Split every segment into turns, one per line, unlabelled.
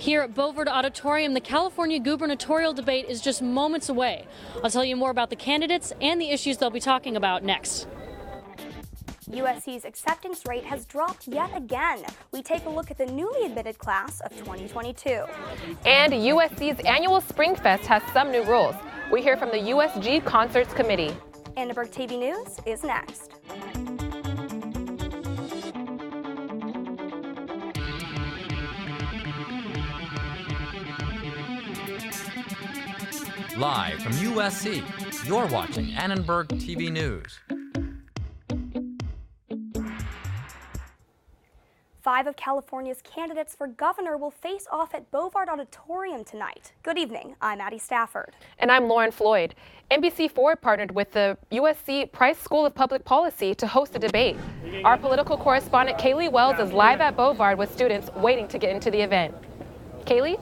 Here at Beauvard Auditorium, the California gubernatorial debate is just moments away. I'll tell you more about the candidates and the issues they'll be talking about next.
USC's acceptance rate has dropped yet again. We take a look at the newly admitted class of 2022.
And USC's annual Spring Fest has some new rules. We hear from the USG Concerts Committee.
Annenberg TV News is next.
Live from USC, you're watching Annenberg TV News.
5 of California's candidates for governor will face off at Beauvard Auditorium tonight. Good evening, I'm Addie Stafford.
And I'm Lauren Floyd. NBC4 partnered with the USC Price School of Public Policy to host a debate. Our political correspondent Kaylee Wells is live at Beauvard with students waiting to get into the event. Kaylee?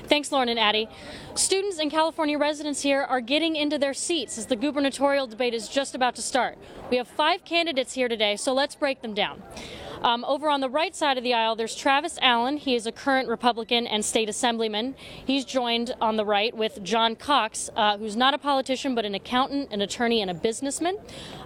Thanks, Lauren and Addie. Students and California residents here are getting into their seats as the gubernatorial debate is just about to start. We have 5 candidates here today, so let's break them down. Over on the right side of the aisle, there's Travis Allen. He is a current Republican and state assemblyman. He's joined on the right with John Cox, who's not a politician, but an accountant, an attorney, and a businessman.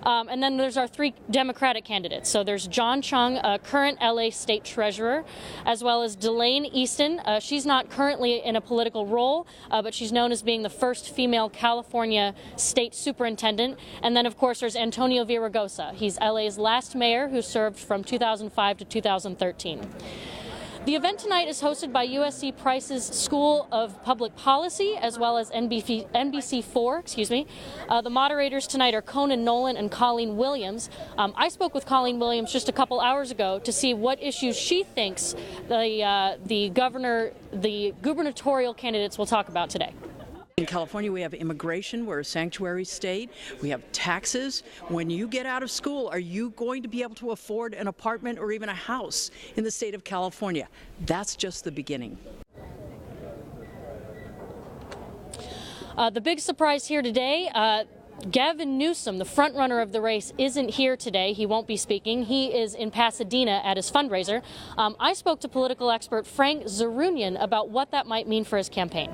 And then there's our 3 Democratic candidates. So there's John Chung, a current LA state treasurer, as well as Delane Easton. She's not currently in a political role, but she's known as being the first female California state superintendent. And then, of course, there's Antonio Villaraigosa. He's LA's last mayor who served from 2005 to 2013. The event tonight is hosted by USC Price's School of Public Policy as well as NBC4. The moderators tonight are Conan Nolan and Colleen Williams. I spoke with Colleen Williams just a couple hours ago to see what issues she thinks the gubernatorial candidates will talk about today.
In California, we have immigration. We're a sanctuary state. We have taxes. When you get out of school, are you going to be able to afford an apartment or even a house in the state of California? That's just the beginning.
The big surprise here today, Gavin Newsom, the front-runner of the race, isn't here today. He won't be speaking. He is in Pasadena at his fundraiser. I spoke to political expert Frank Zarunian about what that might mean for his campaign.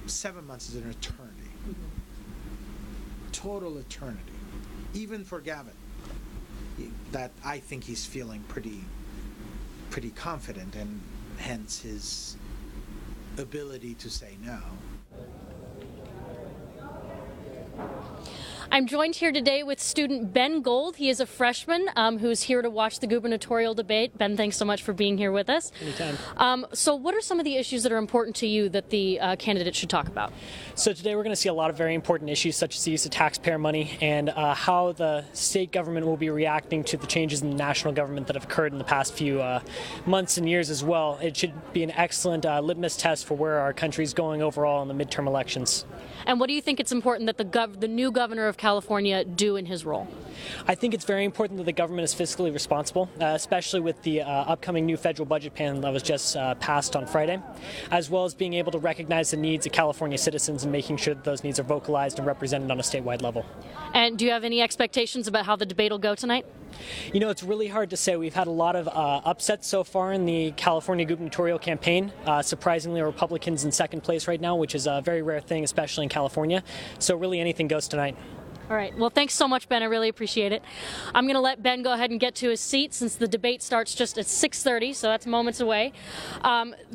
7 months is an eternity, total eternity, even for Gavin. That I think he's feeling pretty confident, and hence his ability to say no.
I'm joined here today with student Ben Gold. He is a freshman who's here to watch the gubernatorial debate. Ben, thanks so much for being here with us.
Anytime.
So what are some of the issues that are important to you that the candidates should talk about?
So today we're going to see a lot of very important issues such as the use of taxpayer money and how the state government will be reacting to the changes in the national government that have occurred in the past few months and years as well. It should be an excellent litmus test for where our country is going overall in the midterm elections.
And what do you think it's important that the new governor of California do in his role?
I think it's very important that the government is fiscally responsible, especially with the upcoming new federal budget plan that was just passed on Friday, as well as being able to recognize the needs of California citizens and making sure that those needs are vocalized and represented on a statewide level. And
do you have any expectations about how the debate will go tonight?
You know, it's really hard to say. We've had a lot of upsets so far in the California gubernatorial campaign. Surprisingly, Republicans in second place right now, which is a very rare thing, especially in California. So really anything goes tonight.
All right. Well, thanks so much, Ben. I really appreciate it. I'm going to let Ben go ahead and get to his seat since the debate starts just at 6:30, so that's moments away.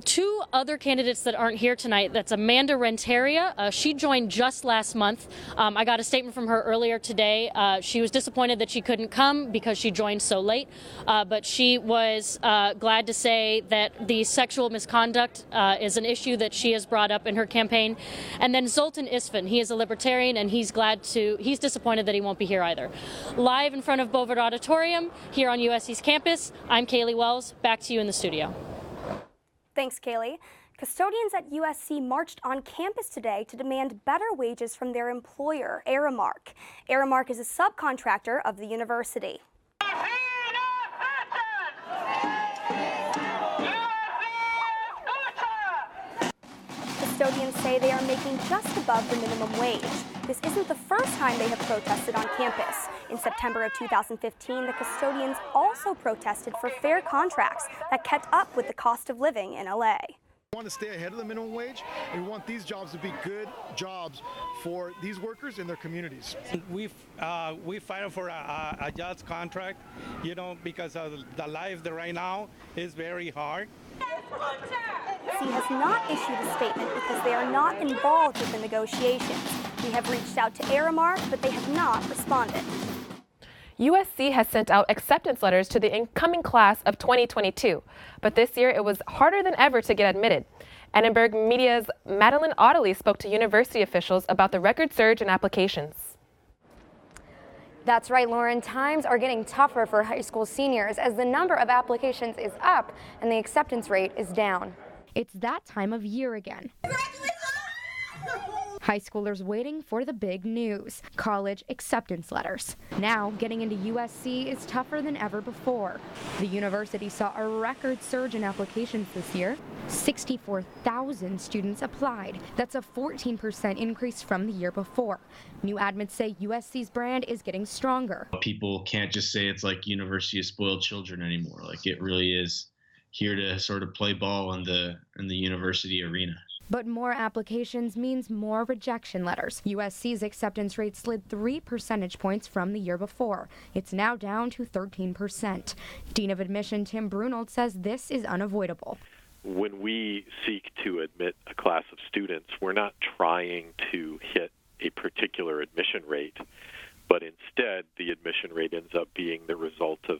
2 other candidates that aren't here tonight, that's Amanda Renteria. She joined just last month. I got a statement from her earlier today. She was disappointed that she couldn't come because she joined so late, but she was glad to say that the sexual misconduct is an issue that she has brought up in her campaign. And then Zoltan Isfin, he is a libertarian, and he's disappointed that he won't be here either. Live in front of Beauvard Auditorium here on USC's campus, I'm Kaylee Wells. Back to you in the studio.
Thanks, Kaylee. Custodians at USC marched on campus today to demand better wages from their employer, Aramark. Aramark is a subcontractor of the university. Custodians say they are making just above the minimum wage. This isn't the first time they have protested on campus. In September of 2015, the custodians also protested for fair contracts that kept up with the cost of living in LA.
We want to stay ahead of the minimum wage, and we want these jobs to be good jobs for these workers and their communities.
We fight for a just contract, you know, because the life that right now is very hard.
C has not issued a statement because they are not involved with the negotiations. We have reached out to Aramark, but they have not responded.
USC has sent out acceptance letters to the incoming class of 2022, but this year it was harder than ever to get admitted. Annenberg Media's Madeline Otterly spoke to university officials about the record surge in applications.
That's right, Lauren. Times are getting tougher for high school seniors as the number of applications is up and the acceptance rate is down.
It's that time of year again. High schoolers waiting for the big news, college acceptance letters. Now, getting into USC is tougher than ever before. The university saw a record surge in applications this year. 64,000 students applied. That's a 14% increase from the year before. New admits say USC's brand is getting stronger.
People can't just say it's like University of Spoiled Children anymore. Like, it really is here to sort of play ball in the university arena.
But more applications means more rejection letters. USC's acceptance rate slid 3 percentage points from the year before. It's now down to 13%. Dean of Admission Tim Brunold says this is unavoidable.
When we seek to admit a class of students, we're not trying to hit a particular admission rate, but instead the admission rate ends up being the result of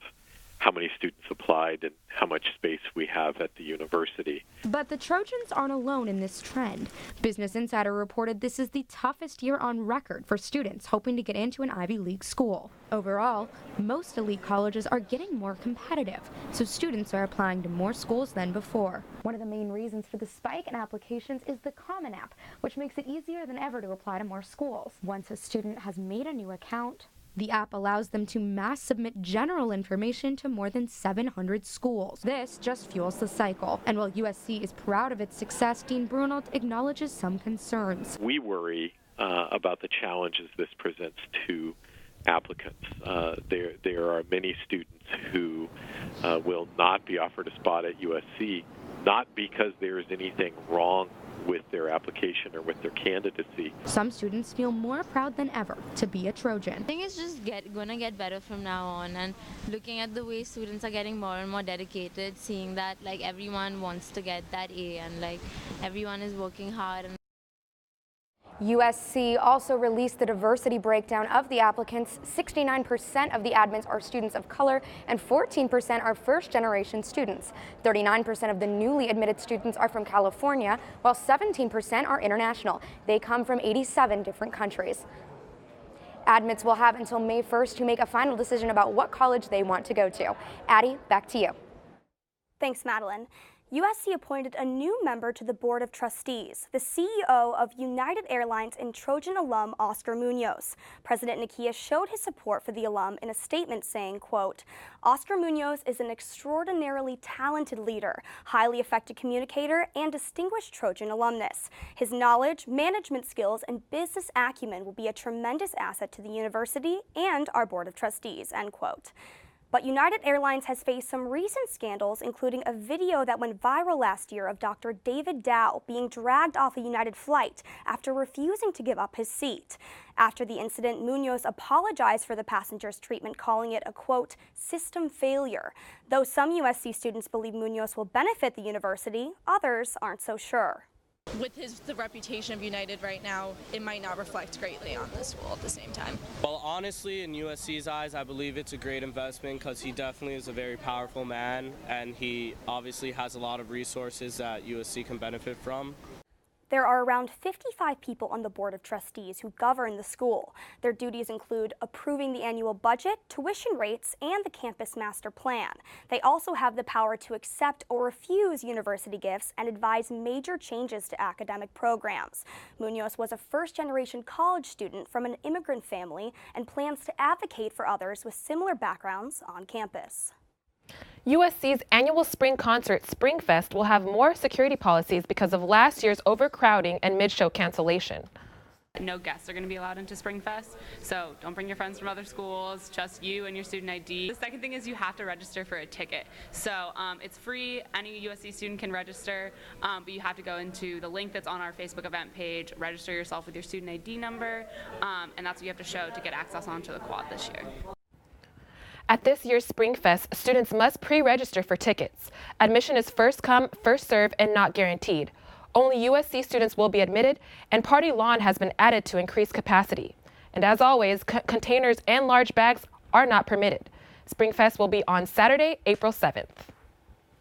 how many students applied and how much space we have at the university.
But the Trojans aren't alone in this trend. Business Insider reported this is the toughest year on record for students hoping to get into an Ivy League school. Overall, most elite colleges are getting more competitive, so students are applying to more schools than before. One of the main reasons for the spike in applications is the Common App, which makes it easier than ever to apply to more schools. Once a student has made a new account, the app allows them to mass submit general information to more than 700 schools. This just fuels the cycle. And while USC is proud of its success, Dean Brunold acknowledges some concerns.
We worry about the challenges this presents to applicants. There are many students who will not be offered a spot at USC, not because there is anything wrong with their application or with their candidacy.
Some students feel more proud than ever to be a Trojan.
I think it's just gonna get better from now on, and looking at the way students are getting more and more dedicated, seeing that like everyone wants to get that A and like everyone is working hard.
USC also released the diversity breakdown of the applicants. 69% of the admins are students of color and 14% are first-generation students. 39% of the newly admitted students are from California, while 17% are international. They come from 87 different countries. Admits will have until May 1st to make a final decision about what college they want to go to. Addie, back to you.
Thanks, Madeline. USC appointed a new member to the Board of Trustees, the CEO of United Airlines and Trojan alum Oscar Munoz. President Nakia showed his support for the alum in a statement saying, quote, Oscar Munoz is an extraordinarily talented leader, highly effective communicator, and distinguished Trojan alumnus. His knowledge, management skills, and business acumen will be a tremendous asset to the university and our Board of Trustees, end quote. But United Airlines has faced some recent scandals, including a video that went viral last year of Dr. David Dow being dragged off a United flight after refusing to give up his seat. After the incident, Munoz apologized for the passenger's treatment, calling it a, quote, system failure. Though some USC students believe Munoz will benefit the university, others aren't so sure.
With the reputation of United right now, it might not reflect greatly on the school at the same time.
Well, honestly, in USC's eyes, I believe it's a great investment because he definitely is a very powerful man, and he obviously has a lot of resources that USC can benefit from.
There are around 55 people on the Board of Trustees who govern the school. Their duties include approving the annual budget, tuition rates, and the campus master plan. They also have the power to accept or refuse university gifts and advise major changes to academic programs. Munoz was a first-generation college student from an immigrant family and plans to advocate for others with similar backgrounds on campus.
USC's annual spring concert, Springfest, will have more security policies because of last year's overcrowding and mid-show cancellation.
No guests are going to be allowed into SpringFest, so don't bring your friends from other schools, just you and your student ID. The second thing is you have to register for a ticket. So it's free, any USC student can register, but you have to go into the link that's on our Facebook event page, register yourself with your student ID number, and that's what you have to show to get access onto the quad this year.
At this year's SpringFest, students must pre-register for tickets. Admission is first come, first serve, and not guaranteed. Only USC students will be admitted, and party lawn has been added to increase capacity. And as always, containers and large bags are not permitted. SpringFest will be on Saturday, April 7th.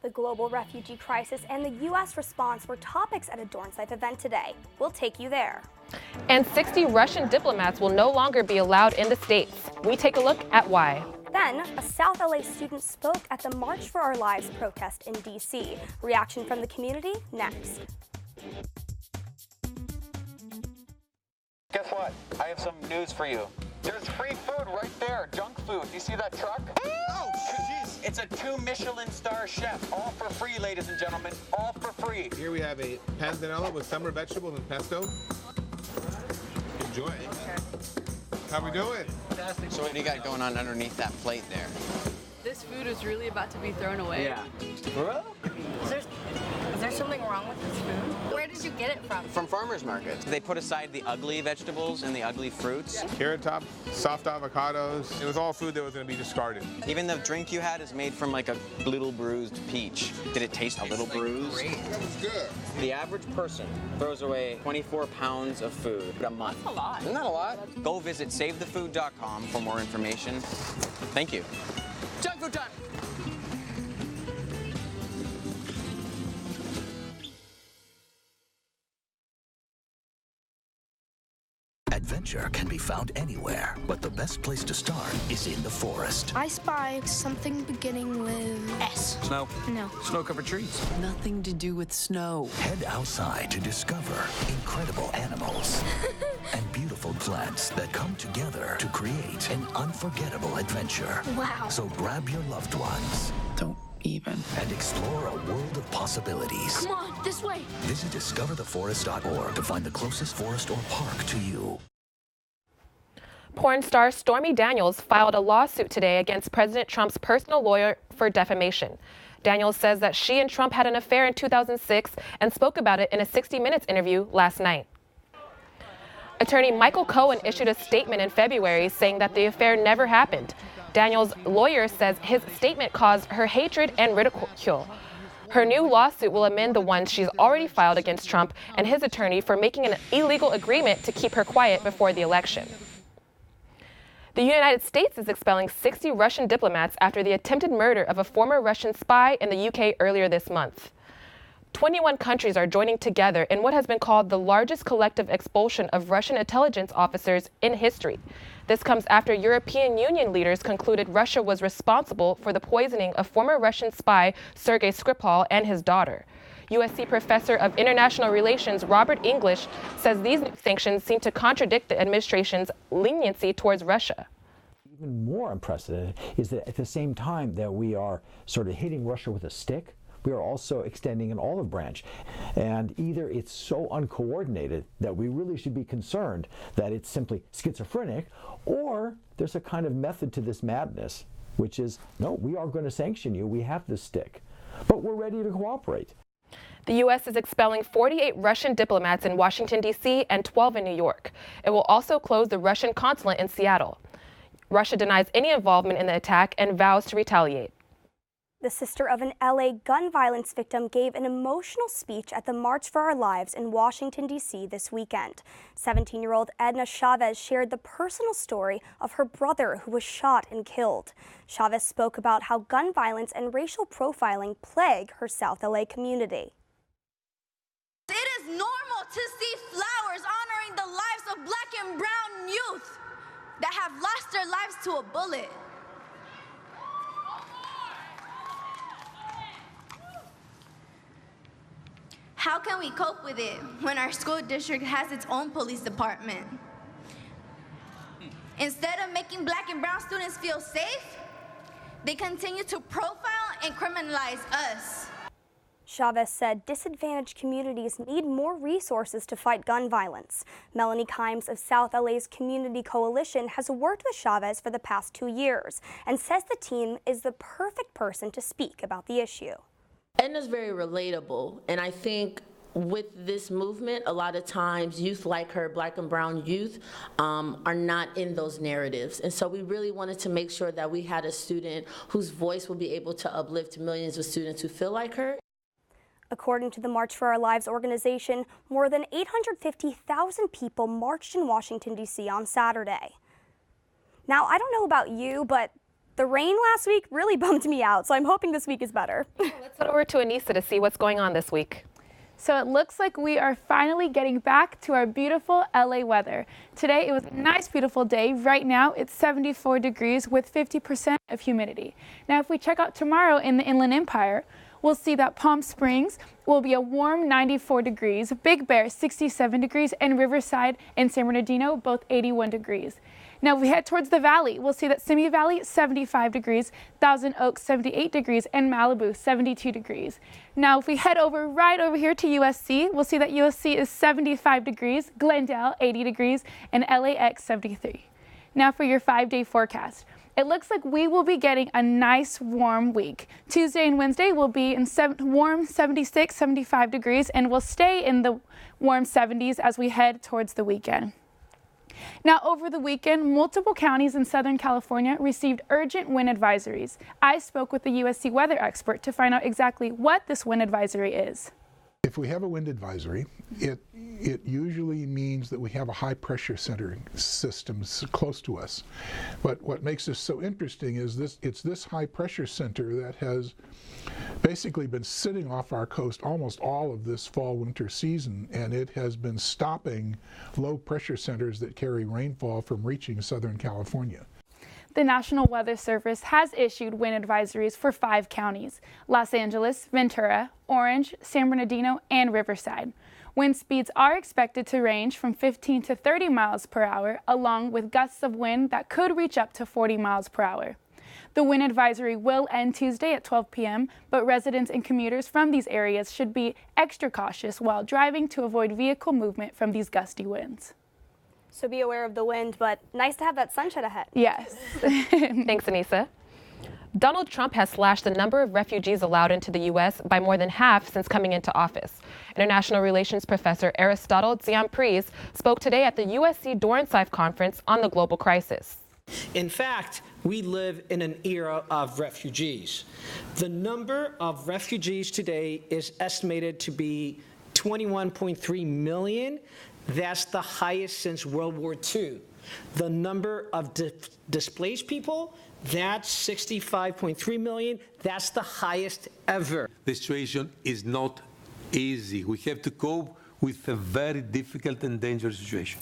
The global refugee crisis and the U.S. response were topics at a Dornsife event today. We'll take you there.
And 60 Russian diplomats will no longer be allowed in the States. We take a look at why.
Then, a South LA student spoke at the March for Our Lives protest in D.C. Reaction from the community next.
Guess what? I have some news for you. There's free food right there, junk food. You see that truck? Oh, jeez. It's a 2 Michelin star chef. All for free, ladies and gentlemen. All for free.
Here we have a panzanella with summer vegetables and pesto. Enjoy. How we doing?
Fantastic. So what do you got going on underneath that plate there?
This food is really about to be thrown away.
Yeah.
Is there something wrong with this food? Where did you get it from?
From farmers markets. They put aside the ugly vegetables and the ugly fruits.
Carrot top, soft avocados. It was all food that was going to be discarded.
Even the drink you had is made from like a little bruised peach. Did it taste a little bruised?
Great. It was good.
The average person throws away 24 pounds of food a month.
That's a lot.
Isn't that a lot? Go visit savethefood.com for more information. Thank you. Junk food time!
Adventure can be found anywhere, but the best place to start is in the forest.
I spy something beginning with S.
Snow?
No.
Snow-covered trees.
Nothing to do with snow.
Head outside to discover incredible animals and beautiful plants that come together to create an unforgettable adventure.
Wow.
So grab your loved ones.
Don't even.
And explore a world of possibilities.
Come on, this way.
Visit discovertheforest.org to find the closest forest or park to you.
Porn star Stormy Daniels filed a lawsuit today against President Trump's personal lawyer for defamation. Daniels says that she and Trump had an affair in 2006 and spoke about it in a 60 Minutes interview last night. Attorney Michael Cohen issued a statement in February saying that the affair never happened. Daniels' lawyer says his statement caused her hatred and ridicule. Her new lawsuit will amend the one she's already filed against Trump and his attorney for making an illegal agreement to keep her quiet before the election. The United States is expelling 60 Russian diplomats after the attempted murder of a former Russian spy in the UK earlier this month. 21 countries are joining together in what has been called the largest collective expulsion of Russian intelligence officers in history. This comes after European Union leaders concluded Russia was responsible for the poisoning of former Russian spy Sergei Skripal and his daughter. USC professor of international relations Robert English says these new sanctions seem to contradict the administration's leniency towards Russia.
Even more unprecedented is that at the same time that we are sort of hitting Russia with a stick, we are also extending an olive branch. And either it's so uncoordinated that we really should be concerned that it's simply schizophrenic, or there's a kind of method to this madness, which is, no, we are going to sanction you, we have this stick, but we're ready to cooperate.
The U.S. is expelling 48 Russian diplomats in Washington, D.C. and 12 in New York. It will also close the Russian consulate in Seattle. Russia denies any involvement in the attack and vows to retaliate.
The sister of an LA gun violence victim gave an emotional speech at the March for Our Lives in Washington, D.C. this weekend. 17-year-old Edna Chavez shared the personal story of her brother who was shot and killed. Chavez spoke about how gun violence and racial profiling plague her South LA community.
It is normal to see flowers honoring the lives of black and brown youth that have lost their lives to a bullet. How can we cope with it when our school district has its own police department? Instead of making black and brown students feel safe, they continue to profile and criminalize us.
Chavez said disadvantaged communities need more resources to fight gun violence. Melanie Kimes of South LA's Community Coalition has worked with Chavez for the past 2 years and says the team is the perfect person to speak about the issue.
Edna's very relatable, and I think with this movement, a lot of times youth like her, Black and brown youth, are not in those narratives. And so we really wanted to make sure that we had a student whose voice will be able to uplift millions of students who feel like her.
According to the March for Our Lives organization, more than 850,000 people marched in Washington, D.C. on Saturday. Now, I don't know about you, but the rain last week really bummed me out, so I'm hoping this week is better.
Let's head over to Anissa to see what's going on this week.
So it looks like we are finally getting back to our beautiful LA weather. Today it was a nice, beautiful day. Right now it's 74 degrees with 50% of humidity. Now if we check out tomorrow in the Inland Empire, we'll see that Palm Springs will be a warm 94 degrees, Big Bear 67 degrees, and Riverside and San Bernardino both 81 degrees. Now, if we head towards the valley, we'll see that Simi Valley, 75 degrees, Thousand Oaks, 78 degrees, and Malibu, 72 degrees. Now, if we head right over here to USC, we'll see that USC is 75 degrees, Glendale, 80 degrees, and LAX, 73. Now, for your 5-day forecast. It looks like we will be getting a nice warm week. Tuesday and Wednesday will be in warm 76, 75 degrees, and we'll stay in the warm 70s as we head towards the weekend. Now, over the weekend, multiple counties in Southern California received urgent wind advisories. I spoke with the USC weather expert to find out exactly what this wind advisory is.
If we have a wind advisory, it usually means that we have a high pressure center system close to us. But what makes this so interesting is it's this high pressure center that has basically been sitting off our coast almost all of this fall winter season, and it has been stopping low pressure centers that carry rainfall from reaching Southern California.
The National Weather Service has issued wind advisories for 5 counties: Los Angeles, Ventura, Orange, San Bernardino, and Riverside. Wind speeds are expected to range from 15 to 30 miles per hour, along with gusts of wind that could reach up to 40 miles per hour. The wind advisory will end Tuesday at 12 p.m., but residents and commuters from these areas should be extra cautious while driving to avoid vehicle movement from these gusty winds.
So be aware of the wind, but nice to have that sunshine ahead.
Yes.
Thanks, Anissa. Donald Trump has slashed the number of refugees allowed into the U.S. by more than half since coming into office. International Relations Professor Aristotle Tsiampris spoke today at the USC Dornsife Conference on the global crisis.
In fact, we live in an era of refugees. The number of refugees today is estimated to be 21.3 million. That's the highest since World War II. The number of displaced people, that's 65.3 million. That's the highest ever.
The situation is not easy. We have to cope with a very difficult and dangerous situation.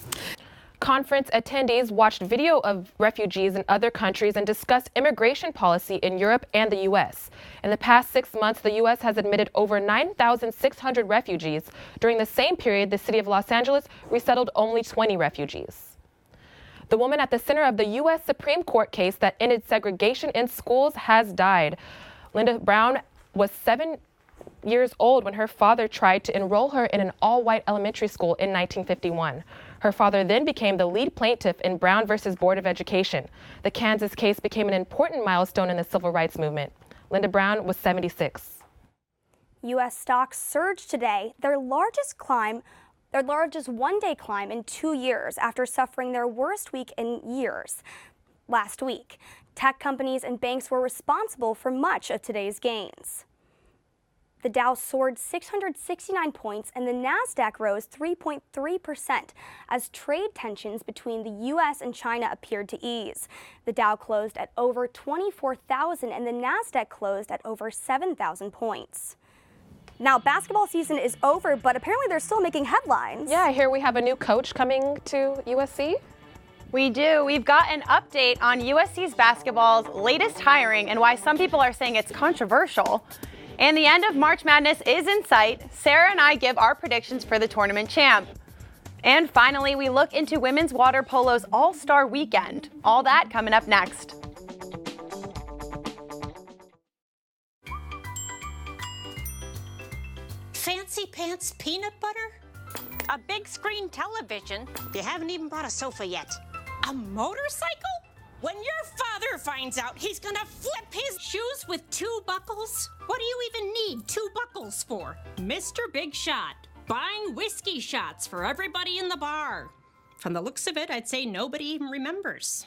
Conference attendees watched video of refugees in other countries and discussed immigration policy in Europe and the U.S. In the past 6 months, the U.S. has admitted over 9,600 refugees. During the same period, the city of Los Angeles resettled only 20 refugees. The woman at the center of the U.S. Supreme Court case that ended segregation in schools has died. Linda Brown was 7 years old when her father tried to enroll her in an all-white elementary school in 1951. Her father then became the lead plaintiff in Brown versus Board of Education. The Kansas case became an important milestone in the civil rights movement. Linda Brown was 76.
U.S. stocks surged today, their largest one-day climb in 2 years after suffering their worst week in years last week. Tech companies and banks were responsible for much of today's gains. The Dow soared 669 points and the Nasdaq rose 3.3% as trade tensions between the U.S. and China appeared to ease. The Dow closed at over 24,000 and the Nasdaq closed at over 7,000 points. Now, basketball season is over, but apparently they're still making headlines.
Yeah, I hear we have a new coach coming to USC.
We do. We've got an update on USC's basketball's latest hiring and why some people are saying it's controversial. And the end of March Madness is in sight. Sarah and I give our predictions for the tournament champ. And finally, we look into women's water polo's All-Star Weekend. All that coming up next.
Fancy pants peanut butter? A big screen television. You haven't even bought a sofa yet. A motorcycle? When your father finds out, he's gonna flip his shoes with 2 buckles? What do you even need 2 buckles for? Mr. Big Shot, buying whiskey shots for everybody in the bar. From the looks of it, I'd say nobody even remembers.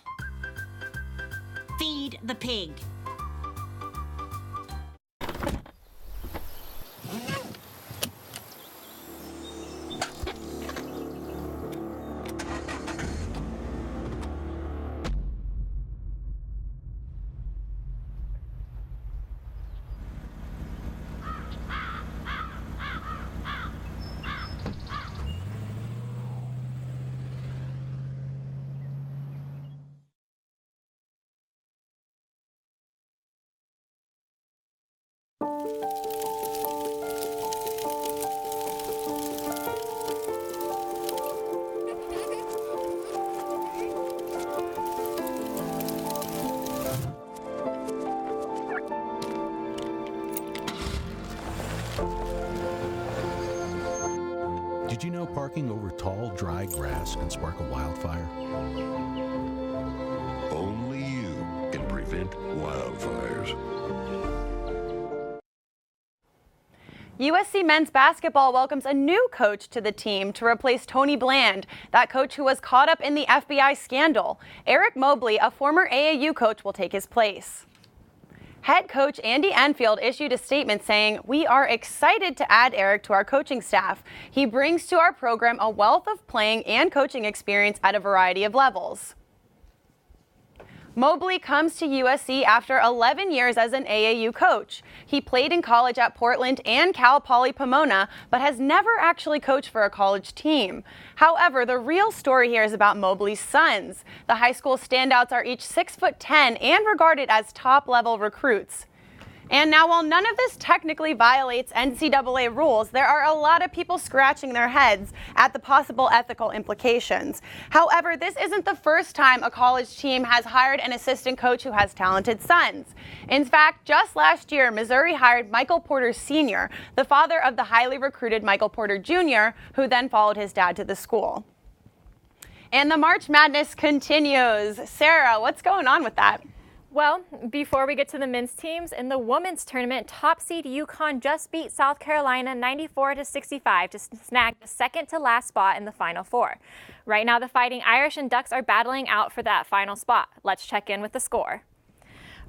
Feed the pig.
Did you know parking over tall, dry grass can spark a wildfire?
Only you can prevent wildfires.
USC men's basketball welcomes a new coach to the team to replace Tony Bland, that coach who was caught up in the FBI scandal. Eric Mobley, a former AAU coach, will take his place. Head coach Andy Enfield issued a statement saying, "We are excited to add Eric to our coaching staff. He brings to our program a wealth of playing and coaching experience at a variety of levels." Mobley comes to USC after 11 years as an AAU coach. He played in college at Portland and Cal Poly Pomona, but has never actually coached for a college team. However, the real story here is about Mobley's sons. The high school standouts are each 6'10" and regarded as top-level recruits. And now, while none of this technically violates NCAA rules, there are a lot of people scratching their heads at the possible ethical implications. However, this isn't the first time a college team has hired an assistant coach who has talented sons. In fact, just last year, Missouri hired Michael Porter Sr., the father of the highly recruited Michael Porter Jr., who then followed his dad to the school. And the March Madness continues. Sarah, what's going on with that?
Well, before we get to the men's teams, in the women's tournament, top seed UConn just beat South Carolina 94-65 to snag the second to last spot in the Final Four. Right now, the Fighting Irish and Ducks are battling out for that final spot. Let's check in with the score.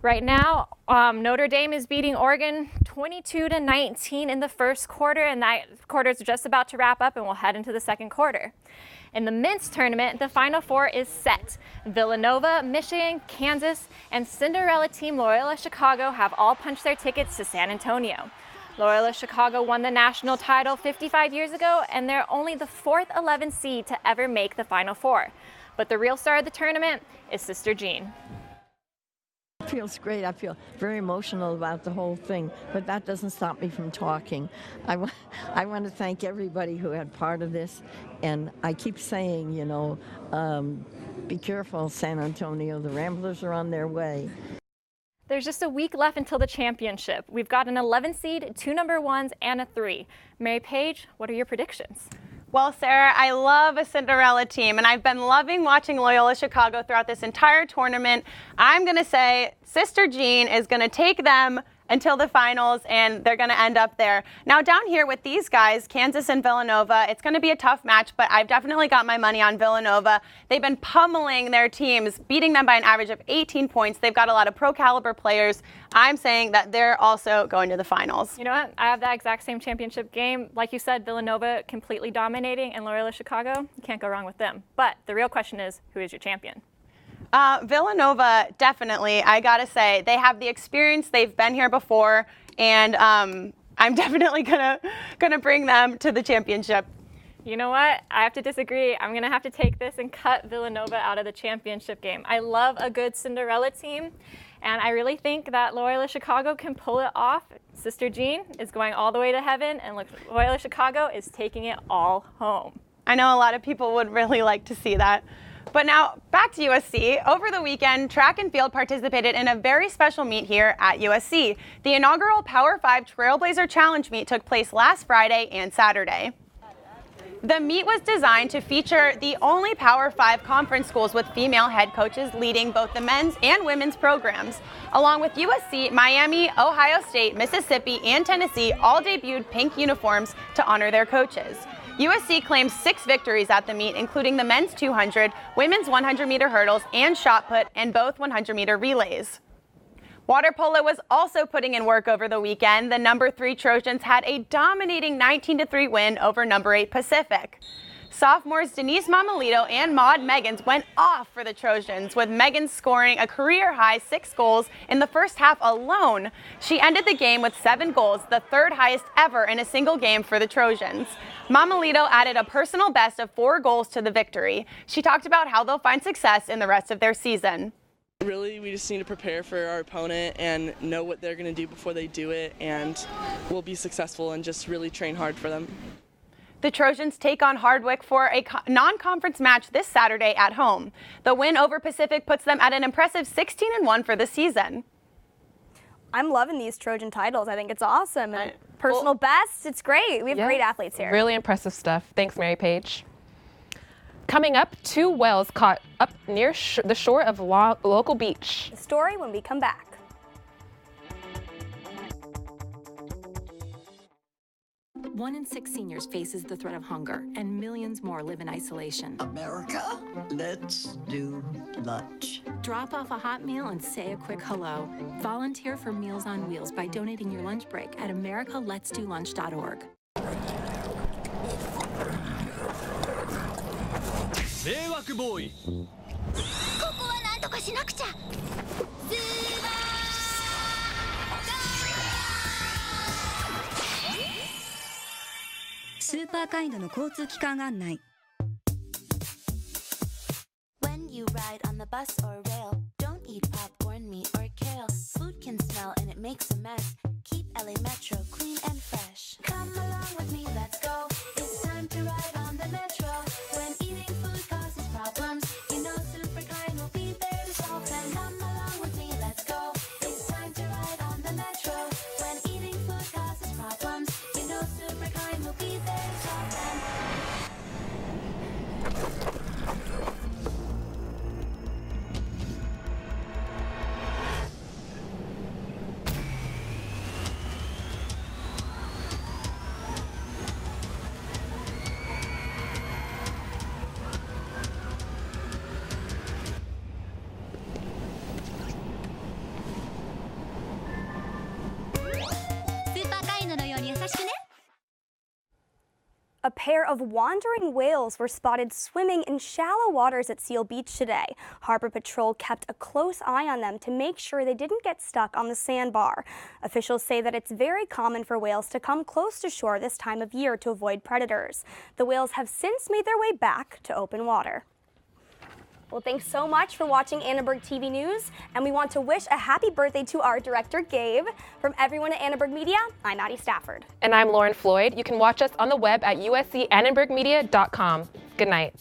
Right now, Notre Dame is beating Oregon 22-19 in the first quarter, and that quarter is just about to wrap up, and we'll head into the second quarter. In the men's tournament, the Final Four is set. Villanova, Michigan, Kansas, and Cinderella team Loyola Chicago have all punched their tickets to San Antonio. Loyola Chicago won the national title 55 years ago, and they're only the 4th 11 seed to ever make the Final Four. But the real star of the tournament is Sister Jean.
It feels great. I feel very emotional about the whole thing, but that doesn't stop me from talking. I want to thank everybody who had part of this, and I keep saying, be careful, San Antonio. The Ramblers are on their way.
There's just a week left until the championship. We've got an 11 seed, 2 number 1s, and a 3. Mary Page, what are your predictions?
Well, Sarah, I love a Cinderella team, and I've been loving watching Loyola Chicago throughout this entire tournament. I'm going to say Sister Jean is going to take them until the finals, and they're going to end up there. Now, down here with these guys, Kansas and Villanova, it's going to be a tough match, but I've definitely got my money on Villanova. They've been pummeling their teams, beating them by an average of 18 points. They've got a lot of pro-caliber players. I'm saying that they're also going to the finals.
You know what? I have that exact same championship game. Like you said, Villanova completely dominating, and Loyola Chicago, you can't go wrong with them. But the real question is, who is your champion?
Villanova, definitely. I gotta say, they have the experience. They've been here before, and I'm definitely gonna bring them to the championship.
You know what? I have to disagree. I'm gonna have to take this and cut Villanova out of the championship game. I love a good Cinderella team, and I really think that Loyola Chicago can pull it off. Sister Jean is going all the way to heaven, and Loyola Chicago is taking it all home.
I know a lot of people would really like to see that. But now back to USC. Over the weekend, track and field participated in a very special meet here at USC. The inaugural Power 5 Trailblazer Challenge meet took place last Friday and Saturday. The meet was designed to feature the only Power 5 conference schools with female head coaches leading both the men's and women's programs. Along with USC, Miami, Ohio State, Mississippi, and Tennessee all debuted pink uniforms to honor their coaches. USC claimed 6 victories at the meet, including the men's 200, women's 100-meter hurdles, and shot put, and both 100-meter relays. Water polo was also putting in work over the weekend. The number 3 Trojans had a dominating 19-3 win over number 8 Pacific. Sophomores Denise Mamalito and Maud Meggans went off for the Trojans, with Meggans scoring a career-high 6 goals in the first half alone. She ended the game with 7 goals, the 3rd highest ever in a single game for the Trojans. Mamalito added a personal best of 4 goals to the victory. She talked about how they'll find success in the rest of their season.
Really, we just need to prepare for our opponent and know what they're going to do before they do it, and we'll be successful and just really train hard for them.
The Trojans take on Hardwick for a non-conference match this Saturday at home. The win over Pacific puts them at an impressive 16-1 for the season.
I'm loving these Trojan titles. I think it's awesome. And personal best, it's great. We have great athletes here.
Really impressive stuff. Thanks, Mary Page. Coming up, 2 whales caught up near the shore of local beach.
The story when we come back.
One in 6 seniors faces the threat of hunger, and millions more live in isolation.
America, let's do lunch.
Drop off a hot meal and say a quick hello. Volunteer for Meals on Wheels by donating your lunch break at americaletsdolunch.org.
迷惑ボーイ。
ここはなんとかしなくちゃ。
スーパーカインドの交通機関案内。
When you ride on the bus or rail, don't eat popcorn, meat, or kale. Food can smell and it makes a mess. Keep LA Metro clean and fresh. Come along with me, let's go. It's time to ride on the Metro. When eating food causes problems, you know Superkind will be there to solve them. Come along with me, let's go. It's time to ride on the Metro. When eating food causes problems, you know Superkind will be there to solve them.
A pair of wandering whales were spotted swimming in shallow waters at Seal Beach today. Harbor Patrol kept a close eye on them to make sure they didn't get stuck on the sandbar. Officials say that it's very common for whales to come close to shore this time of year to avoid predators. The whales have since made their way back to open water. Well, thanks so much for watching Annenberg TV News, and we want to wish a happy birthday to our director, Gabe. From everyone at Annenberg Media, I'm Addie Stafford.
And I'm Lauren Floyd. You can watch us on the web at uscannenbergmedia.com. Good night.